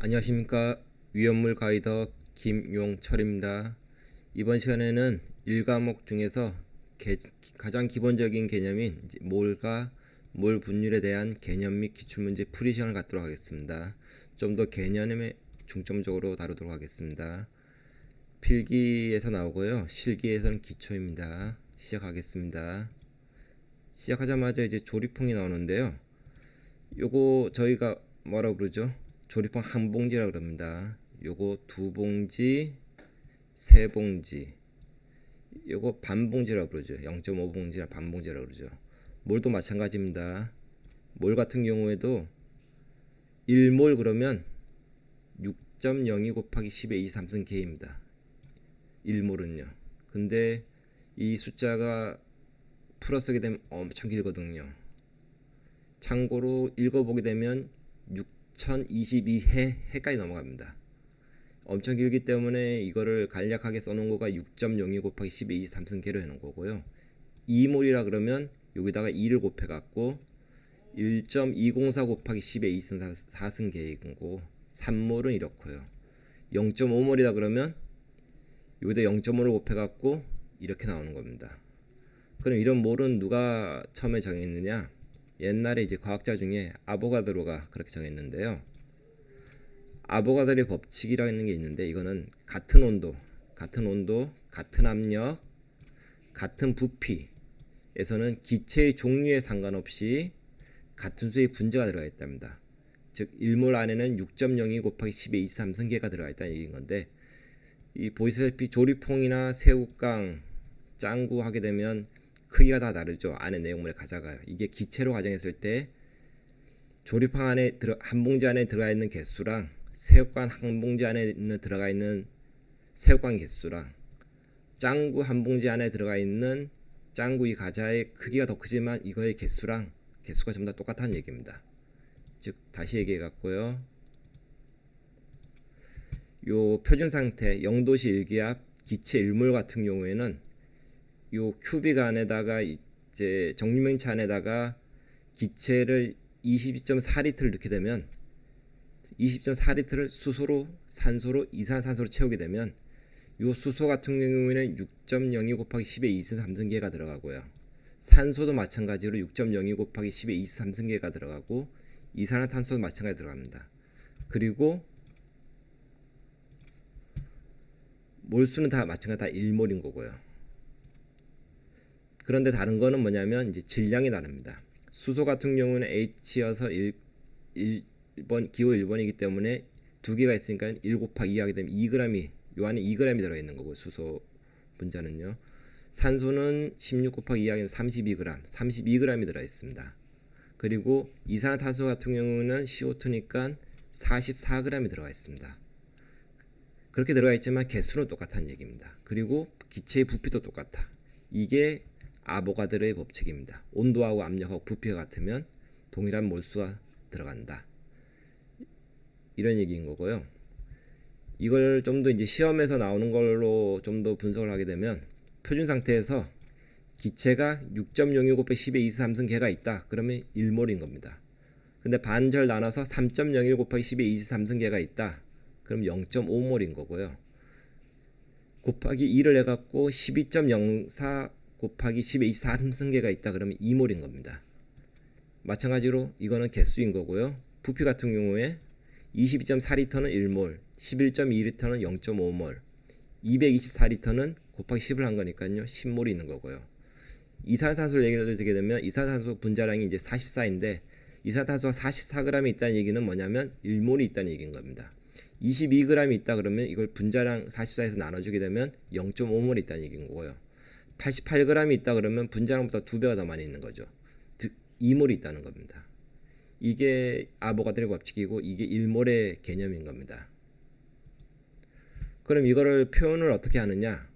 안녕하십니까. 위험물 가이더 김용철입니다. 이번 시간에는 1과목 중에서 가장 기본적인 개념인 몰과 몰 분율에 대한 개념 및 기출문제 풀이 시간을 갖도록 하겠습니다. 좀 더 개념에 중점적으로 다루도록 하겠습니다. 필기에서 나오고요. 실기에서는 기초입니다. 시작하겠습니다. 시작하자마자 이제 조립형이 나오는데요. 요거 저희가 뭐라고 그러죠? 조립형 한 봉지라 그럽니다. 요거 두 봉지, 세 봉지, 요거 반 봉지라 그러죠. 0.5 봉지나 반 봉지라 그러죠. 몰도 마찬가지입니다. 몰 같은 경우에도 1몰 그러면 6.02 곱하기 10의 23승계입니다. 1몰은요. 근데 이 숫자가 풀어 쓰게 되면 엄청 길거든요. 참고로 읽어보게 되면 6022해까지 넘어갑니다. 엄청 길기 때문에 이거를 간략하게 써놓은 거가 6.02 곱하기 10의 23승계로 해놓은 거고요. 2몰이라 그러면 여기다가 2를 곱해갖고 1.204 곱하기 10의 24승계이고 3몰은 이렇고요. 0.5몰이다 그러면 여기다 0.5를 곱해갖고 이렇게 나오는 겁니다. 그럼 이런 몰은 누가 처음에 정했느냐? 옛날에 이제 과학자 중에 아보가드로가 그렇게 정했는데요. 아보가드로의 법칙이라는 게 있는데 이거는 같은 온도, 같은 압력, 같은 부피에서는 기체의 종류에 상관없이 같은 수의 분자가 들어가 있답니다. 즉 1몰 안에는 6.02 곱하기 10의 23승계가 들어가 있다는 얘기인 건데 이 보시다시피 조립퐁이나 새우깡, 짱구 하게 되면 크기가 다 다르죠. 안에 내용물에 가져가요. 이게 기체로 가정했을 때 조립항 안에 한 봉지 안에 들어가 있는 개수랑 새우깡 한 봉지 안에 들어가 있는 새우깡 개수랑 짱구 한 봉지 안에 들어가 있는 짱구 이 과자의 크기가 더 크지만 이거의 개수가 전부 다 똑같다는 얘기입니다. 즉 다시 얘기해 갖고요. 요 표준 상태 0도씨 1기압 기체 1몰 같은 경우에는 요 큐빅 안에다가 이제 정류명체 안에다가 기체를 22.4리터를 넣게 되면 20.4리터를 수소로 산소로 이산화탄소로 채우게 되면 요 수소 같은 경우에는 6.02 곱하기 10의 23승계가 들어가고요. 산소도 마찬가지로 6.02 곱하기 10의 23승계가 들어가고 이산화탄소도 마찬가지로 들어갑니다. 그리고 몰수는 다 마찬가지 다 1몰인 거고요. 그런데 다른 거는 뭐냐면 이제 질량이 다릅니다. 수소 같은 경우는 H여서 1번 기호 1번이기 때문에 두 개가 있으니까 1 곱하기 2 하게 되면 2g이 요 안에 2g이 들어 있는 거고 수소 분자는요. 산소는 16 곱하기 2 하게 되면 32g이 들어 있습니다. 그리고 이산화탄소 같은 경우는 CO2니까 44g이 들어가 있습니다. 그렇게 들어가 있지만 개수는 똑같다는 얘기입니다. 그리고 기체의 부피도 똑같아. 이게 아보가드로의 법칙입니다. 온도하고 압력하고 부피가 같으면 동일한 몰수가 들어간다. 이런 얘기인 거고요. 이걸 좀 더 이제 시험에서 나오는 걸로 좀 더 분석을 하게 되면 표준 상태에서 기체가 6.02 곱하기 10의 23승계가 있다. 그러면 1몰인 겁니다. 근데 반절 나눠서 3.01 곱하기 10의 23승계가 있다. 그럼 0.5몰인 거고요. 곱하기 2를 해갖고 12.04 곱하기 10의 23승계가 있다. 그러면 2몰인 겁니다. 마찬가지로 이거는 개수인 거고요. 부피 같은 경우에 22.4리터는 1몰, 11.2리터는 0.5몰, 224리터는 곱하기 10을 한 거니까요. 10몰이 있는 거고요. 이산화탄소를 얘기를 드리게 되면 이산화탄소 분자량이 이제 44인데 이산화탄소가 44g이 있다는 얘기는 뭐냐면 1몰이 있다는 얘기인 겁니다. 22g이 있다 그러면 이걸 분자량 44에서 나눠주게 되면 0.5몰이 있다는 얘기인 거고요. 88g이 있다 그러면 분자량보다 2배가 더 많이 있는 거죠. 즉 2몰이 있다는 겁니다. 이게 아보가드로의 법칙이고 이게 1몰의 개념인 겁니다. 그럼 이거를 표현을 어떻게 하느냐?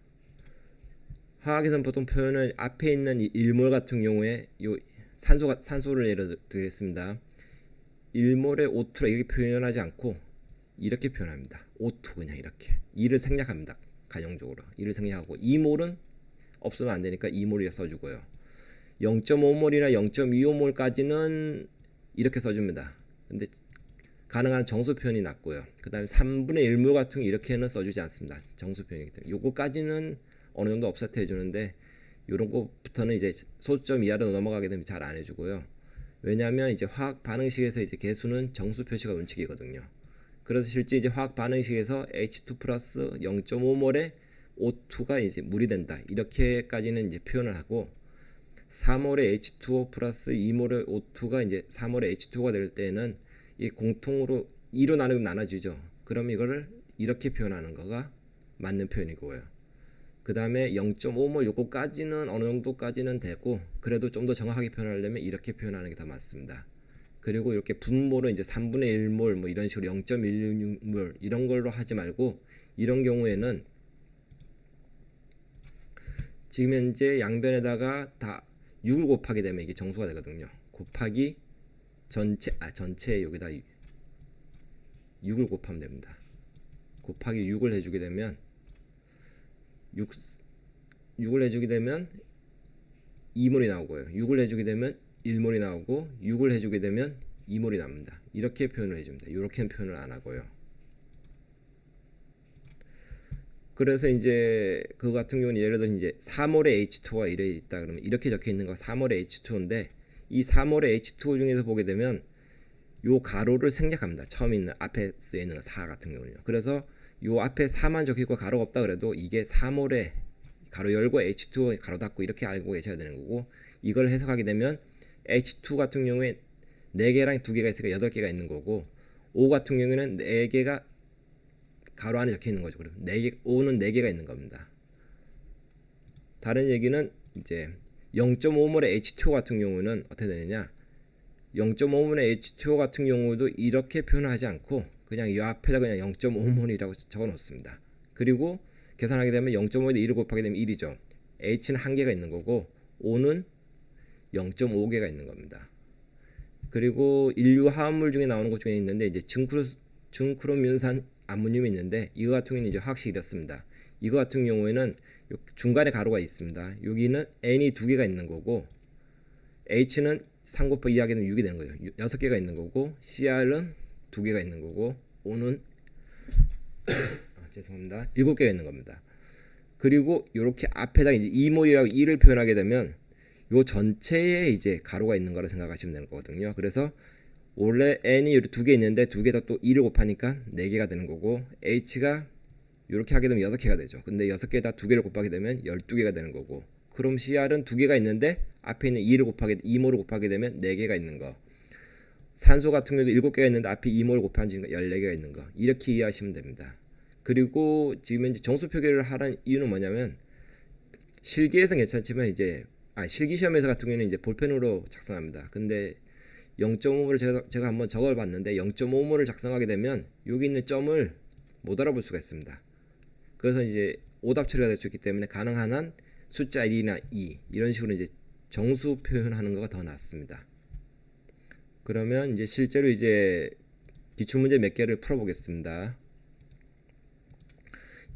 화학에서는 보통 표현을 앞에 있는 1몰 같은 경우에 요 산소를 예를 들겠습니다. 1몰의 O2라 이렇게 표현하지 않고 이렇게 표현합니다. O2 그냥 이렇게 2를 생략합니다. 가정적으로 2를 생략하고 2몰은 없으면 안 되니까 2몰이라 써주고요. 0.5몰이나 0.25몰까지는 이렇게 써줍니다. 근데 가능한 정수 표현이 낮고요. 그 다음에 3분의 1몰 같은 경우 이렇게는 써주지 않습니다. 정수 표현이기 때문에 요거까지는 어느 정도 업세트 해주는데 요런 것부터는 이제 소수점 이하로 넘어가게 되면 잘 안 해주고요. 왜냐하면 이제 화학 반응식에서 이제 개수는 정수 표시가 원칙이거든요. 그래서 실제 이제 화학 반응식에서 H2 플러스 0.5몰의 O2가 이제 물이 된다. 이렇게까지는 이제 표현을 하고 4몰의 H2O 플러스 2몰의 O2가 이제 4몰의 H2O가 될 때는 이 공통으로 2로 나누면 나눠지죠. 그럼 이거를 이렇게 표현하는 거가 맞는 표현이고요. 그 다음에 0.5몰 요거까지는 어느 정도까지는 되고 그래도 좀 더 정확하게 표현하려면 이렇게 표현하는 게 더 맞습니다. 그리고 이렇게 분모로 이제 3분의 1몰 뭐 이런 식으로 0.16몰 이런 걸로 하지 말고 이런 경우에는 지금 현재 양변에다가 다 6을 곱하게 되면 이게 정수가 되거든요. 곱하기 전체 여기다 6을 곱하면 됩니다. 곱하기 6을 해주게 되면 6을 해주게 되면 2몰이 나오고요. 6을 해주게 되면 1몰이 나오고 6을 해주게 되면 2몰이 나옵니다. 이렇게 표현을 해줍니다. 이렇게는 표현을 안 하고요. 그래서 이제 그 같은 경우는 예를 들어 이제 4몰의 H2가 이래 있다 그러면 이렇게 적혀 있는 거 4몰의 H2인데 이 4몰의 H2O 중에서 보게 되면 요 가로를 생략합니다. 처음 있는 앞에 쓰여 있는 4 같은 경우는요. 그래서 요 앞에 4만 적혀 있고 가로가 없다 그래도 이게 4몰의 가로 열고 H2O 가로 닫고 이렇게 알고 계셔야 되는 거고 이걸 해석하게 되면 H2 같은 경우에 4개랑 2개가 있으니까 8개가 있는 거고 O 같은 경우에는 4개가 가로 안에 적혀 있는 거죠. 그럼 4개, O는 4개가 있는 겁니다. 다른 얘기는 이제 0.5몰의 H2O 같은 경우는 어떻게 되느냐 0.5몰의 H2O 같은 경우도 이렇게 표현하지 않고 그냥 이 앞에다 그냥 0.5몰이라고 적어 놓습니다. 그리고 계산하게 되면 0.5에다 1을 곱하게 되면 1이죠. H는 1개가 있는 거고 O는 0.5개가 있는 겁니다. 그리고 인류 화합물 중에 나오는 것 중에 있는데 이제 증크로뮴산 암모늄이 있는데 이거 같은 경우는 이제 화학식이 이렇습니다. 이거 같은 경우에는 중간에 가로가 있습니다. 여기는 N이 2개가 있는 거고 H는 3 곱하기 2 하게 되면 6이 되는 거죠. 6개가 있는 거고 CR은 2개가 있는 거고 O는 죄송합니다. 7개가 있는 겁니다. 그리고 이렇게 앞에다 이제 2몰이라고 2를 표현하게 되면 요 전체에 이제 가로가 있는 거라 생각하시면 되는 거거든요. 그래서 원래 n이 2개 있는데 2개다 또 2를 곱하니까 4개가 되는 거고 h가 이렇게 하게 되면 6개가 되죠. 근데 6개에다 2개를 곱하게 되면 12개가 되는 거고 그럼 CR은 2개가 있는데 앞에 있는 2몰을 곱하게 되면 4개가 있는 거. 산소 같은 경우도 7개가 있는데 앞에 2몰을 곱하면 14개가 있는 거. 이렇게 이해하시면 됩니다. 그리고 지금 현재 정수 표기를 하라는 이유는 뭐냐면 실기에서 괜찮지만 이제 실기 시험에서 같은 경우는 이제 볼펜으로 작성합니다. 근데 0.5몰을 제가 한번 적어 봤는데 0.5몰을 작성하게 되면 여기 있는 점을 못 알아볼 수가 있습니다. 그래서 이제 오답 처리가 될 수 있기 때문에 가능한 한 숫자 1이나 2 이런 식으로 이제 정수 표현하는 거가 더 낫습니다. 그러면 이제 실제로 이제 기출문제 몇 개를 풀어보겠습니다.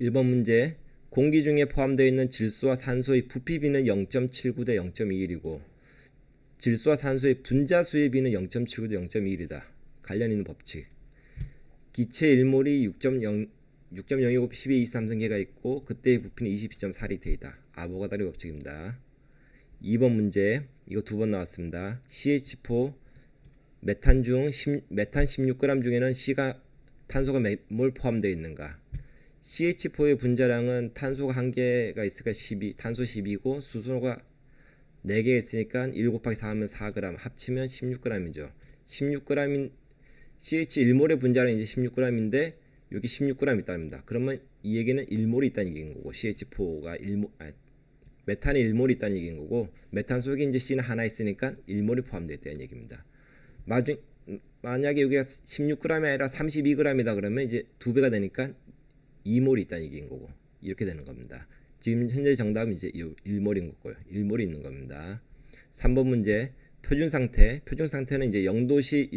1번 문제 공기 중에 포함되어 있는 질소와 산소의 부피 비는 0.79 대 0.21이고 질소와 산소의 분자 수의 비는 0.79 대 0.21이다. 관련 있는 법칙. 기체 1몰이 6.029 1223승계가 있고 그때의 부피는 22.4리터이다. 아보가드로 법칙입니다. 2번 문제 이거 2번 나왔습니다. CH4 메탄 16g 중에는 C가 탄소가 몇 몰 포함되어 있는가? CH4의 분자량은 탄소가 1개가 있으니까 12, 탄소 12고 수소가 4개 있으니까 1 곱하기 4 하면 4g 합치면 16g이죠. 16g인 CH1몰의 분자량이 이제 16g인데 여기 16g 있답니다. 그러면 이 얘기는 1몰이 있다는 얘기인 거고 CH4가 메탄이 1몰이 있다는 얘기인 거고 메탄 속에 이제 C는 하나 있으니까 1몰이 포함되어 있다는 얘기입니다. 만약에 여기가 16g이 아니라 32g이다 그러면 이제 2배가 되니까 2몰이 있다는 얘기인 거고 이렇게 되는 겁니다. 지금 현재 정답은 이제 1몰인 거고요. 1몰이 있는 겁니다. 3번 문제 표준 상태는 이제 0도시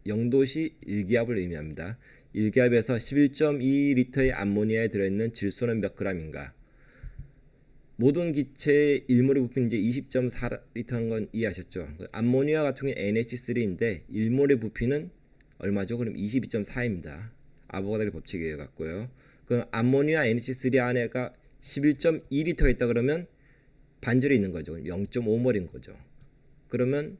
1기압을 의미합니다. 1기압에서 11.2리터의 암모니아에 들어있는 질소는 몇 g인가? 모든 기체의 1몰의 부피는 이제 20.4리터인 건 이해하셨죠? 암모니아 같은 경우에 NH3인데 1몰의 부피는 얼마죠? 그럼 22.4입니다. 아보가드로 법칙에 의해 갖고요. 그 암모니아 NH3 안에가 11.2리터가 있다 그러면 반절이 있는 거죠. 0.5몰인 거죠. 그러면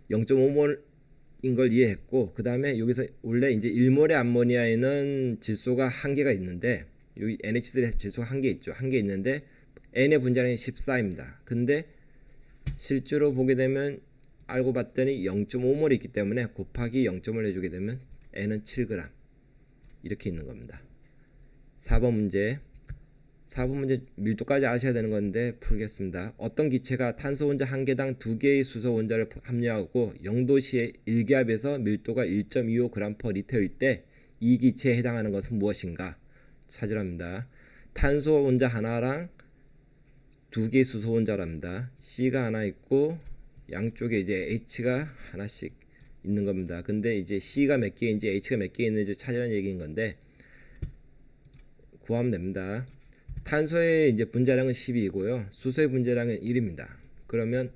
0.5몰인 걸 이해했고, 그 다음에 여기서 원래 이제 1몰의 암모니아에는 질소가 한 개가 있는데, 여기 NH3 질소가 한 개 있죠. 한 개 있는데 N의 분자량이 14입니다. 근데 실제로 보게 되면 알고 봤더니 0.5몰이 있기 때문에 곱하기 0.5를 해주게 되면 N은 7g 이렇게 있는 겁니다. 4번 문제 밀도까지 아셔야 되는 건데 풀겠습니다. 어떤 기체가 탄소 원자 한 개당 2개의 수소 원자를 함유하고 0도씨의 1기압에서 밀도가 1.25g/L일 때 이 기체에 해당하는 것은 무엇인가 찾으랍니다. 탄소 원자 하나랑 2개의 수소 원자랍니다. C가 하나 있고 양쪽에 이제 H가 하나씩 있는 겁니다. 근데 이제 C가 몇 개인지 H가 몇 개 있는지 찾으라는 얘기인 건데 구하면 됩니다. 탄소의 이제 분자량은 12이고요. 수소의 분자량은 1입니다. 그러면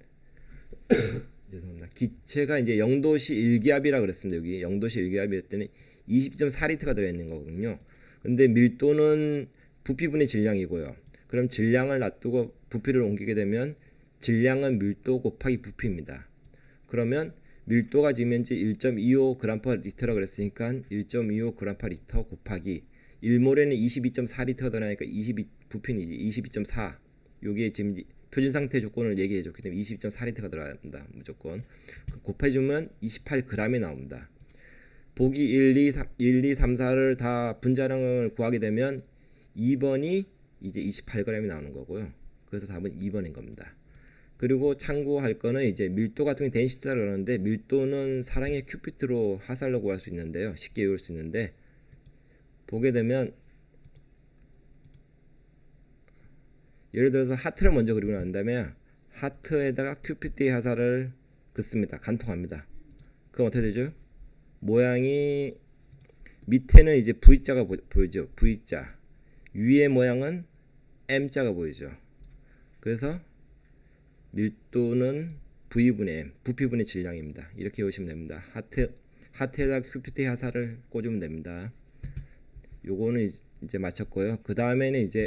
죄송합니다. 기체가 이제 0도씨 1기압이라 그랬습니다. 여기 0도씨 1기압이었더니 20.4리터가 들어있는 거거든요. 근데 밀도는 부피분의 질량이고요. 그럼 질량을 놔두고 부피를 옮기게 되면 질량은 밀도 곱하기 부피입니다. 그러면 밀도가 지금 현재 1.25g/L라고 그랬으니까 1.25g/L 곱하기 1몰에는 22.4리터가 들어가니까 부피는 이제 22.4. 여기에 지금 표준 상태 조건을 얘기해 줬기 때문에 22.4리터가 들어갑니다. 무조건. 곱해주면 28g이 나옵니다. 보기 1, 2, 3, 4를 다 분자량을 구하게 되면 2번이 이제 28g이 나오는 거고요. 그래서 답은 2번인 겁니다. 그리고 참고할 거는 이제 밀도 같은 게 덴시티라고 그러는데 밀도는 사랑의 큐피트로 하살로 구할 수 있는데요. 쉽게 외울 수 있는데 보게 되면 예를 들어서 하트를 먼저 그리고 난 다음에 하트에다가 큐피트의 하살을 긋습니다. 간통합니다. 그럼 어떻게 되죠? 모양이 밑에는 이제 V자가 보이죠. V자. 위의 모양은 M자가 보이죠. 그래서 밀도는 V분의 M, 부피분의 질량입니다. 이렇게 보시면 됩니다. 하트에다가 큐피트의 하살을 꽂으면 됩니다. 요거는 이제 마쳤고요. 그 다음에는 이제